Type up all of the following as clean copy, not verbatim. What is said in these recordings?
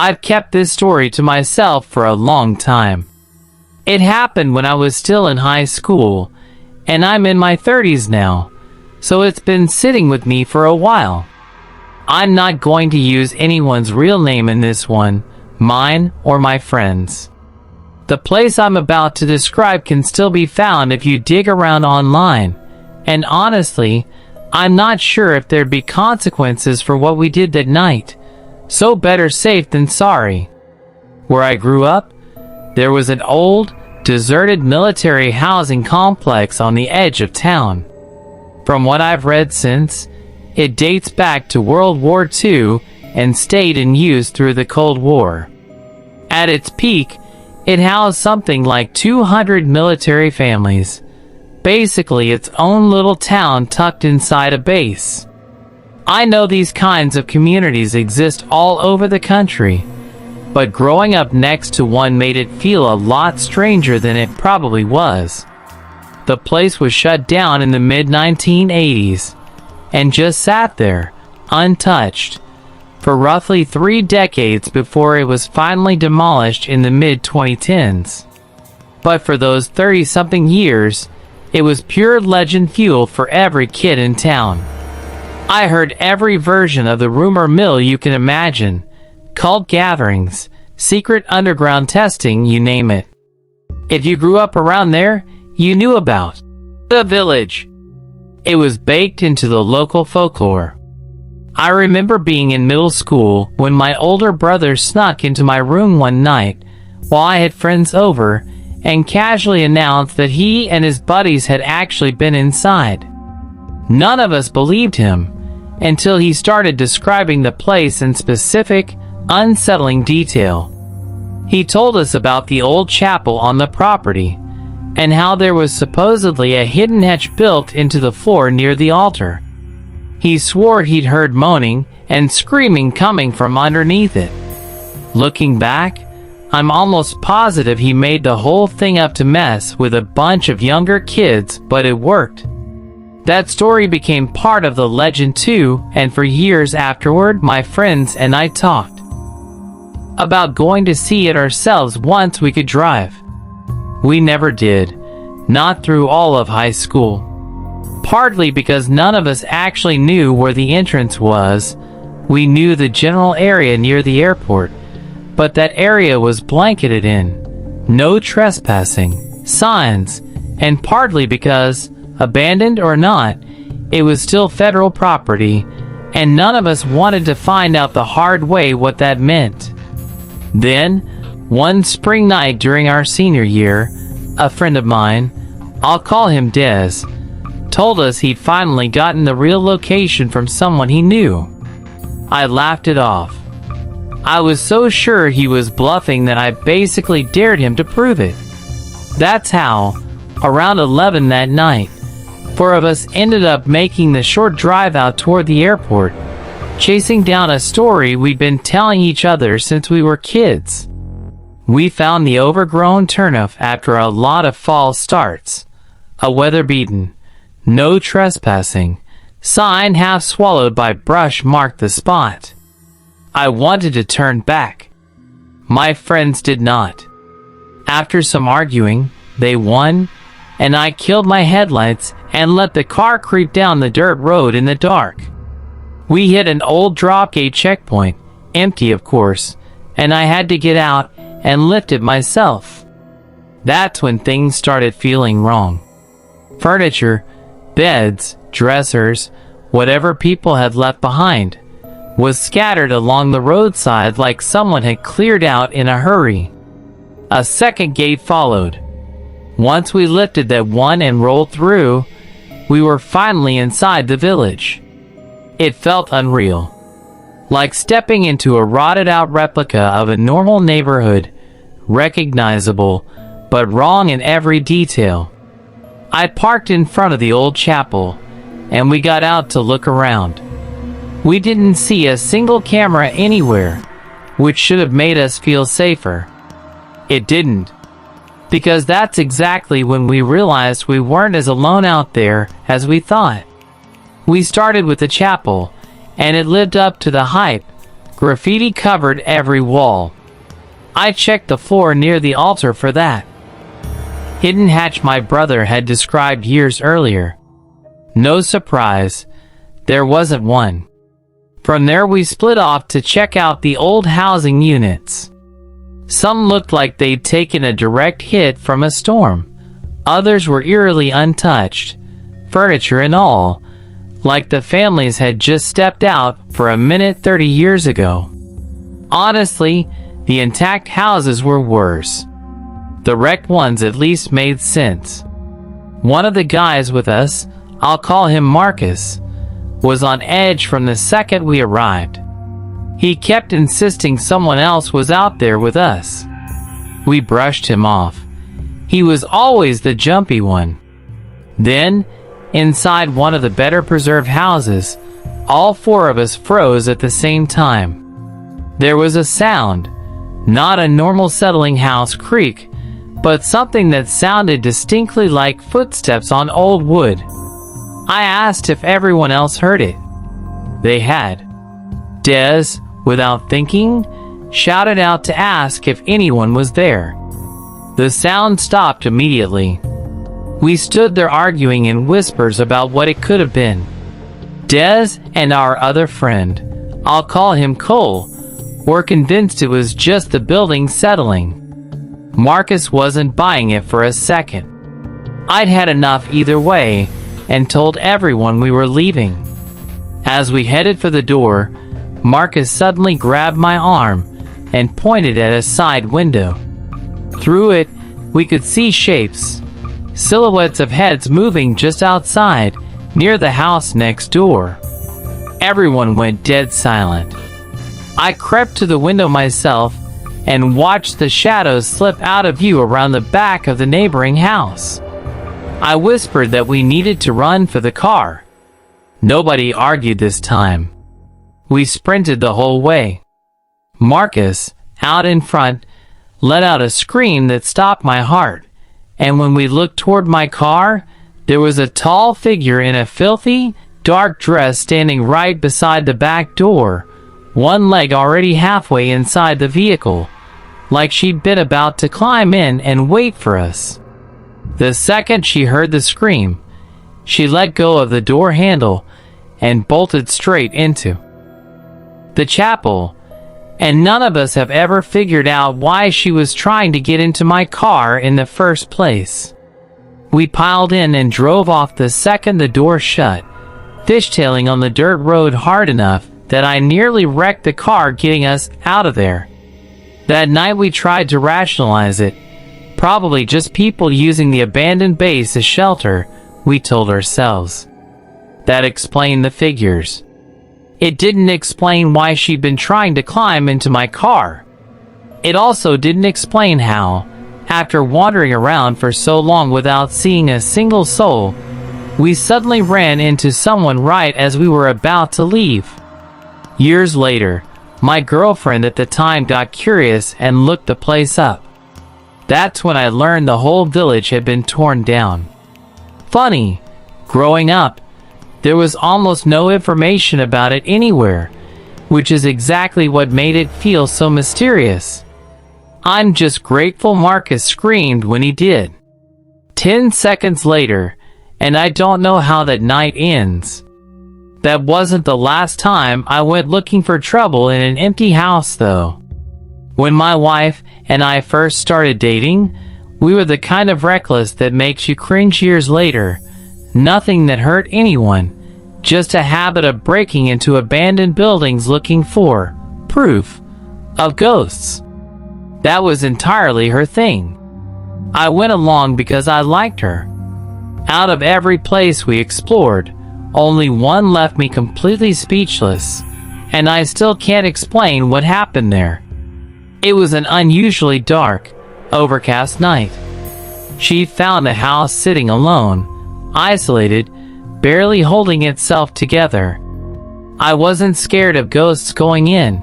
I've kept this story to myself for a long time. It happened when I was still in high school, and I'm in my 30s now, so it's been sitting with me for a while. I'm not going to use anyone's real name in this one, mine or my friends. The place I'm about to describe can still be found if you dig around online, and honestly, I'm not sure if there'd be consequences for what we did that night, so better safe than sorry. Where I grew up, there was an old, deserted military housing complex on the edge of town. From what I've read since, it dates back to World War II and stayed in use through the Cold War. At its peak, it housed something like 200 military families, basically its own little town tucked inside a base. I know these kinds of communities exist all over the country, but growing up next to one made it feel a lot stranger than it probably was. The place was shut down in the mid-1980s and just sat there, untouched, for roughly 3 decades before it was finally demolished in the mid-2010s. But for those 30-something years, it was pure legend fuel for every kid in town. I heard every version of the rumor mill you can imagine. Cult gatherings, secret underground testing, you name it. If you grew up around there, you knew about the village. It was baked into the local folklore. I remember being in middle school when my older brother snuck into my room one night while I had friends over and casually announced that he and his buddies had actually been inside. None of us believed him until he started describing the place in specific, unsettling detail. He told us about the old chapel on the property and how there was supposedly a hidden hatch built into the floor near the altar. He swore he'd heard moaning and screaming coming from underneath it. Looking back, I'm almost positive he made the whole thing up to mess with a bunch of younger kids, but it worked. That story became part of the legend too, and for years afterward, my friends and I talked about going to see it ourselves once we could drive. We never did, not through all of high school. Partly because none of us actually knew where the entrance was. We knew the general area near the airport, but that area was blanketed in no trespassing signs, and partly because, abandoned or not, it was still federal property, and none of us wanted to find out the hard way what that meant. Then, one spring night during our senior year, a friend of mine, I'll call him Des, told us he'd finally gotten the real location from someone he knew. I laughed it off. I was so sure he was bluffing that I basically dared him to prove it. That's how, around 11 that night, 4 of us ended up making the short drive out toward the airport, chasing down a story we'd been telling each other since we were kids. We found the overgrown turnoff after a lot of false starts. A weather-beaten, no trespassing sign half swallowed by brush marked the spot. I wanted to turn back. My friends did not. After some arguing, they won, and I killed my headlights and let the car creep down the dirt road in the dark. We hit an old dropgate checkpoint, empty of course, and I had to get out and lift it myself. That's when things started feeling wrong. Furniture, beds, dressers, whatever people had left behind, was scattered along the roadside like someone had cleared out in a hurry. A second gate followed. Once we lifted that one and rolled through, we were finally inside the village. It felt unreal. Like stepping into a rotted-out replica of a normal neighborhood, recognizable, but wrong in every detail. I parked in front of the old chapel, and we got out to look around. We didn't see a single camera anywhere, which should have made us feel safer. It didn't. Because that's exactly when we realized we weren't as alone out there as we thought. We started with the chapel, and it lived up to the hype. Graffiti covered every wall. I checked the floor near the altar for that hidden hatch my brother had described years earlier. No surprise, there wasn't one. From there we split off to check out the old housing units. Some looked like they'd taken a direct hit from a storm. Others were eerily untouched, furniture and all, like the families had just stepped out for a minute 30 years ago. Honestly, the intact houses were worse. The wrecked ones at least made sense. One of the guys with us, I'll call him Marcus, was on edge from the second we arrived. He kept insisting someone else was out there with us. We brushed him off. He was always the jumpy one. Then, inside one of the better preserved houses, all four of us froze at the same time. There was a sound, not a normal settling house creak, but something that sounded distinctly like footsteps on old wood. I asked if everyone else heard it. They had. Des, without thinking, shouted out to ask if anyone was there. The sound stopped immediately. We stood there arguing in whispers about what it could have been. Des and our other friend, I'll call him Cole, were convinced it was just the building settling. Marcus wasn't buying it for a second. I'd had enough either way and told everyone we were leaving. As we headed for the door, Marcus suddenly grabbed my arm and pointed at a side window. Through it, we could see shapes, silhouettes of heads moving just outside, near the house next door. Everyone went dead silent. I crept to the window myself and watched the shadows slip out of view around the back of the neighboring house. I whispered that we needed to run for the car. Nobody argued this time. We sprinted the whole way. Marcus, out in front, let out a scream that stopped my heart, and when we looked toward my car, there was a tall figure in a filthy, dark dress standing right beside the back door, one leg already halfway inside the vehicle, like she'd been about to climb in and wait for us. The second she heard the scream, she let go of the door handle and bolted straight into the chapel, and none of us have ever figured out why she was trying to get into my car in the first place. We piled in and drove off the second the door shut, fishtailing on the dirt road hard enough that I nearly wrecked the car getting us out of there. That night we tried to rationalize it. Probably just people using the abandoned base as shelter, we told ourselves. That explained the figures. It didn't explain why she'd been trying to climb into my car. It also didn't explain how, after wandering around for so long without seeing a single soul, we suddenly ran into someone right as we were about to leave. Years later, my girlfriend at the time got curious and looked the place up. That's when I learned the whole village had been torn down. Funny, growing up, there was almost no information about it anywhere, which is exactly what made it feel so mysterious. I'm just grateful Marcus screamed when he did. 10 seconds later, and I don't know how that night ends. That wasn't the last time I went looking for trouble in an empty house, though. When my wife and I first started dating, we were the kind of reckless that makes you cringe years later. Nothing that hurt anyone, just a habit of breaking into abandoned buildings looking for proof of ghosts. That was entirely her thing. I went along because I liked her. Out of every place we explored, only one left me completely speechless, and I still can't explain what happened there. It was an unusually dark, overcast night. She found the house sitting alone, isolated, barely holding itself together. I wasn't scared of ghosts going in.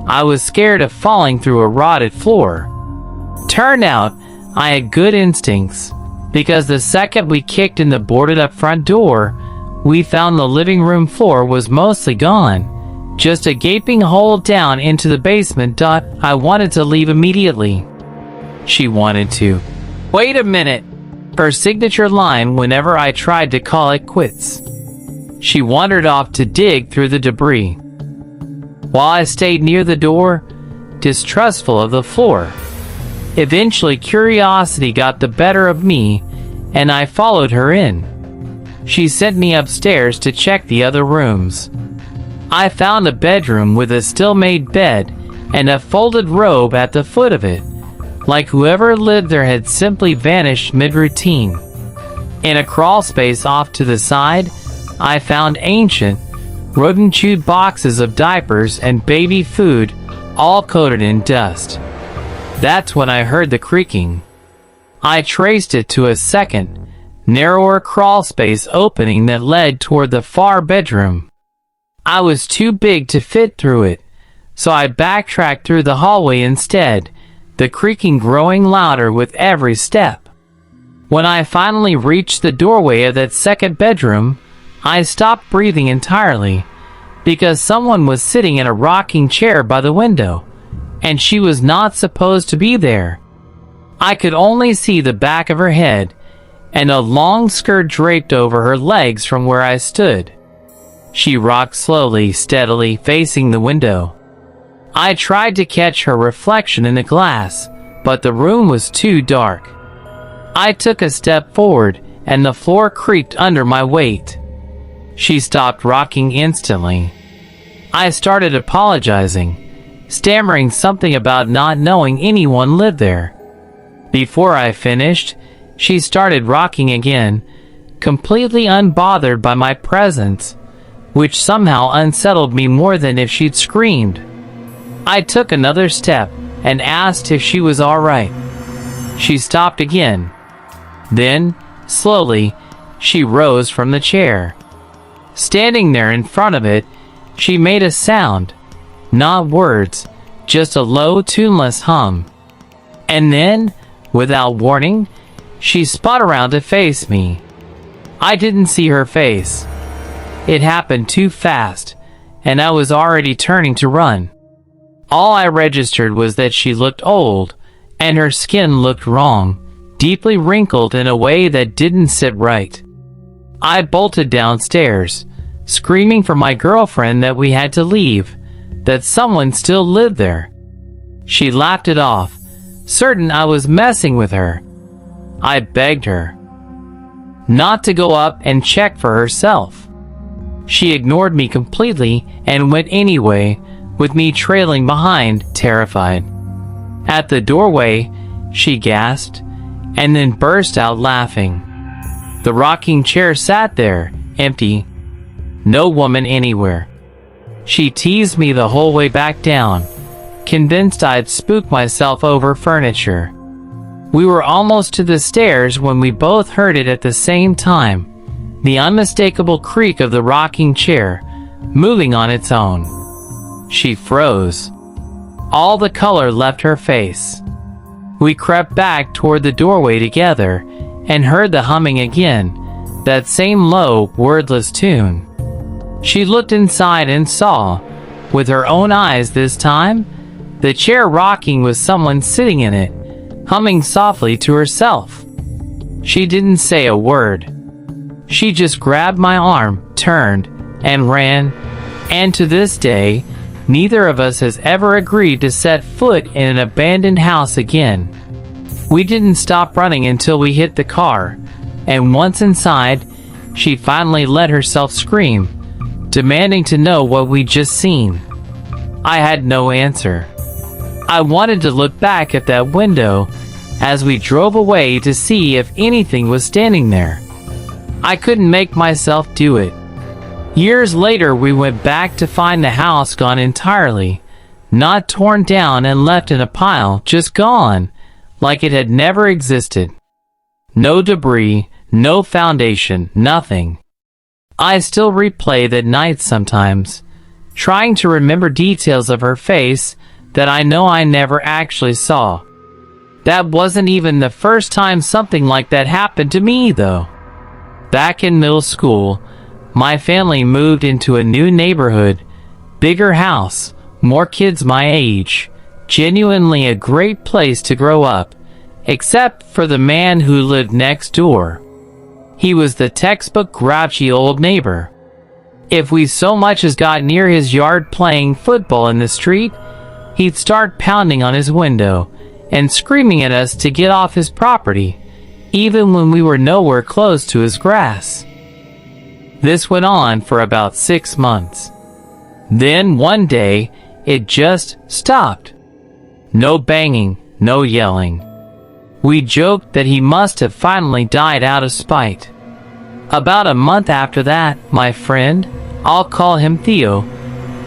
I was scared of falling through a rotted floor. Turned out, I had good instincts, because the second we kicked in the boarded-up front door, we found the living room floor was mostly gone, Just a gaping hole down into the basement. I wanted to leave immediately. She wanted to. Wait a minute. Her signature line whenever I tried to call it quits. She wandered off to dig through the debris, while I stayed near the door, distrustful of the floor. Eventually, curiosity got the better of me, and I followed her in. She sent me upstairs to check the other rooms. I found a bedroom with a still-made bed and a folded robe at the foot of it, like whoever lived there had simply vanished mid-routine. In a crawl space off to the side, I found ancient, rodent-chewed boxes of diapers and baby food, all coated in dust. That's when I heard the creaking. I traced it to a second, narrower crawl space opening that led toward the far bedroom. I was too big to fit through it, so I backtracked through the hallway instead, the creaking growing louder with every step. When I finally reached the doorway of that second bedroom, I stopped breathing entirely, because someone was sitting in a rocking chair by the window, and she was not supposed to be there. I could only see the back of her head, and a long skirt draped over her legs from where I stood. She rocked slowly, steadily, facing the window. I tried to catch her reflection in the glass, but the room was too dark. I took a step forward, and the floor creaked under my weight. She stopped rocking instantly. I started apologizing, stammering something about not knowing anyone lived there. Before I finished, she started rocking again, completely unbothered by my presence, which somehow unsettled me more than if she'd screamed. I took another step and asked if she was all right. She stopped again. Then, slowly, she rose from the chair. Standing there in front of it, she made a sound, not words, just a low, tuneless hum. And then, without warning, she spun around to face me. I didn't see her face. It happened too fast, and I was already turning to run. All I registered was that she looked old, and her skin looked wrong, deeply wrinkled in a way that didn't sit right. I bolted downstairs, screaming for my girlfriend that we had to leave, that someone still lived there. She laughed it off, certain I was messing with her. I begged her not to go up and check for herself. She ignored me completely and went anyway, with me trailing behind, terrified. At the doorway, she gasped, and then burst out laughing. The rocking chair sat there, empty. No woman anywhere. She teased me the whole way back down, convinced I'd spooked myself over furniture. We were almost to the stairs when we both heard it at the same time, the unmistakable creak of the rocking chair, moving on its own. She froze. All the color left her face. We crept back toward the doorway together, and heard the humming again, that same low, wordless tune. She looked inside and saw, with her own eyes this time, the chair rocking with someone sitting in it, humming softly to herself. She didn't say a word. She just grabbed my arm, turned, and ran, and to this day, neither of us has ever agreed to set foot in an abandoned house again. We didn't stop running until we hit the car, and once inside, she finally let herself scream, demanding to know what we'd just seen. I had no answer. I wanted to look back at that window as we drove away to see if anything was standing there. I couldn't make myself do it. Years later, we went back to find the house gone entirely, not torn down and left in a pile, just gone, like it had never existed. No debris, no foundation, nothing. I still replay that night sometimes, trying to remember details of her face that I know I never actually saw. That wasn't even the first time something like that happened to me, though. Back in middle school, my family moved into a new neighborhood, Bigger house, more kids my age. Genuinely a great place to grow up, except for the man who lived next door. He was the textbook grouchy old neighbor. If we so much as got near his yard playing football in the street, he'd start pounding on his window and screaming at us to get off his property, even when we were nowhere close to his grass. This went on for about 6 months. Then one day, it just stopped. No banging, no yelling. We joked that he must have finally died out of spite. About a month after that, my friend, I'll call him Theo,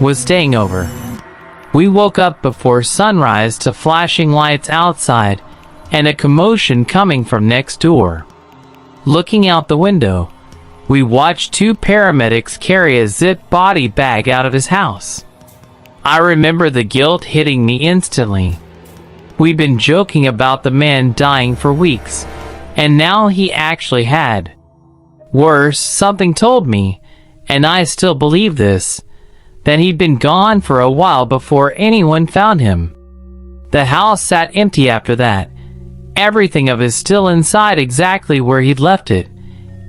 was staying over. We woke up before sunrise to flashing lights outside and a commotion coming from next door. Looking out the window, we watched 2 paramedics carry a zip body bag out of his house. I remember the guilt hitting me instantly. We'd been joking about the man dying for weeks, and now he actually had. Worse, something told me, and I still believe this, that he'd been gone for a while before anyone found him. The house sat empty after that. Everything of it is still inside exactly where he'd left it,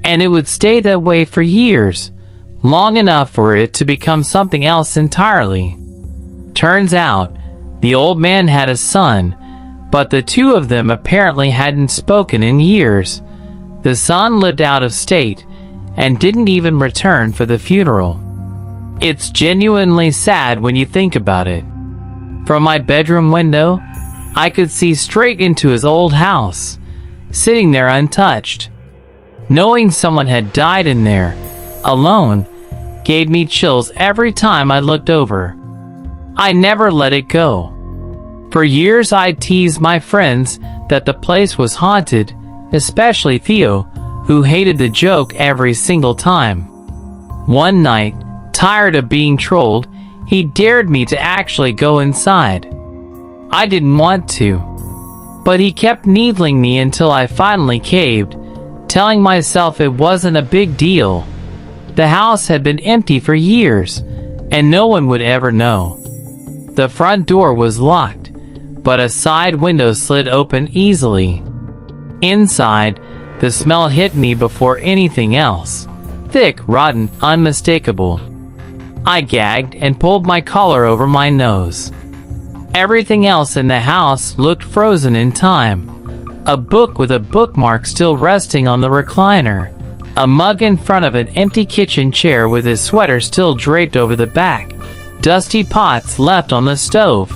and it would stay that way for years, long enough for it to become something else entirely. Turns out, the old man had a son, but the 2 of them apparently hadn't spoken in years. The son lived out of state and didn't even return for the funeral. It's genuinely sad when you think about it. From my bedroom window, I could see straight into his old house, sitting there untouched. Knowing someone had died in there, alone, gave me chills every time I looked over. I never let it go. For years I teased my friends that the place was haunted, especially Theo, who hated the joke every single time. One night, tired of being trolled, he dared me to actually go inside. I didn't want to, but he kept needling me until I finally caved, telling myself it wasn't a big deal. The house had been empty for years, and no one would ever know. The front door was locked, but a side window slid open easily. Inside, the smell hit me before anything else. Thick, rotten, unmistakable. I gagged and pulled my collar over my nose. Everything else in the house looked frozen in time. A book with a bookmark still resting on the recliner. A mug in front of an empty kitchen chair with his sweater still draped over the back. Dusty pots left on the stove.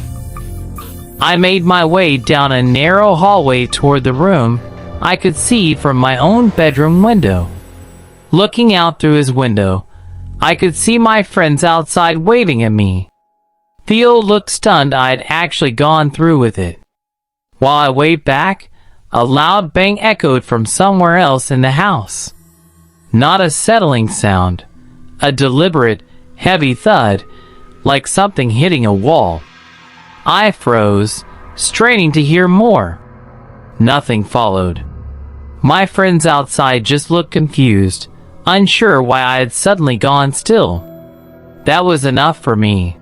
I made my way down a narrow hallway toward the room I could see from my own bedroom window. Looking out through his window, I could see my friends outside waving at me. Theo looked stunned I'd actually gone through with it. While I waved back, a loud bang echoed from somewhere else in the house. Not a settling sound, a deliberate, heavy thud, like something hitting a wall. I froze, straining to hear more. Nothing followed. My friends outside just looked confused, unsure why I had suddenly gone still. That was enough for me.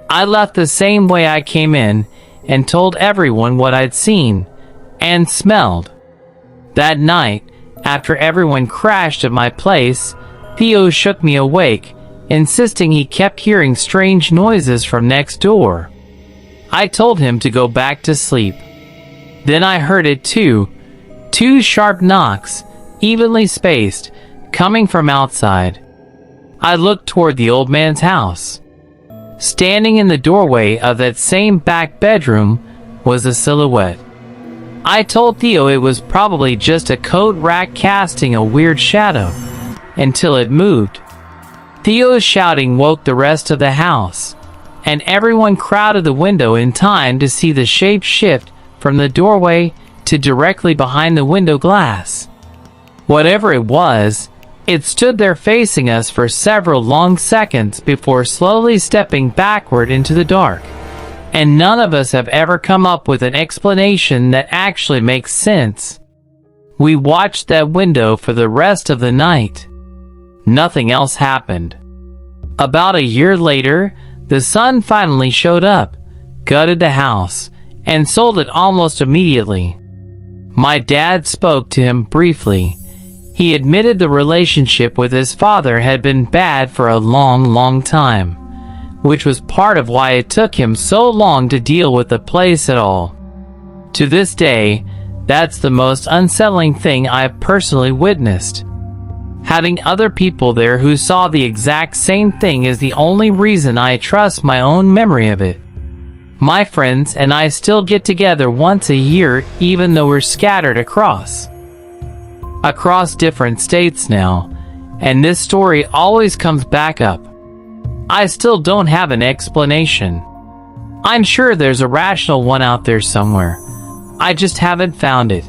I left the same way I came in and told everyone what I'd seen and smelled. That night, after everyone crashed at my place, Theo shook me awake, insisting he kept hearing strange noises from next door. I told him to go back to sleep. Then I heard it too. 2 sharp knocks, evenly spaced, coming from outside. I looked toward the old man's house. Standing in the doorway of that same back bedroom was a silhouette. I told Theo it was probably just a coat rack casting a weird shadow, until it moved. Theo's shouting woke the rest of the house, and everyone crowded the window in time to see the shape shift from the doorway to directly behind the window glass. Whatever it was, it stood there facing us for several long seconds before slowly stepping backward into the dark. And none of us have ever come up with an explanation that actually makes sense. We watched that window for the rest of the night. Nothing else happened. About a year later, The son finally showed up, gutted the house, and sold it almost immediately. My dad spoke to him briefly. He admitted the relationship with his father had been bad for a long time, which was part of why it took him so long to deal with the place at all. To this day, that's the most unsettling thing I've personally witnessed. Having other people there who saw the exact same thing is the only reason I trust my own memory of it. My friends and I still get together once a year, even though we're scattered across different states now, and this story always comes back up. I still don't have an explanation. I'm sure there's a rational one out there somewhere. I just haven't found it.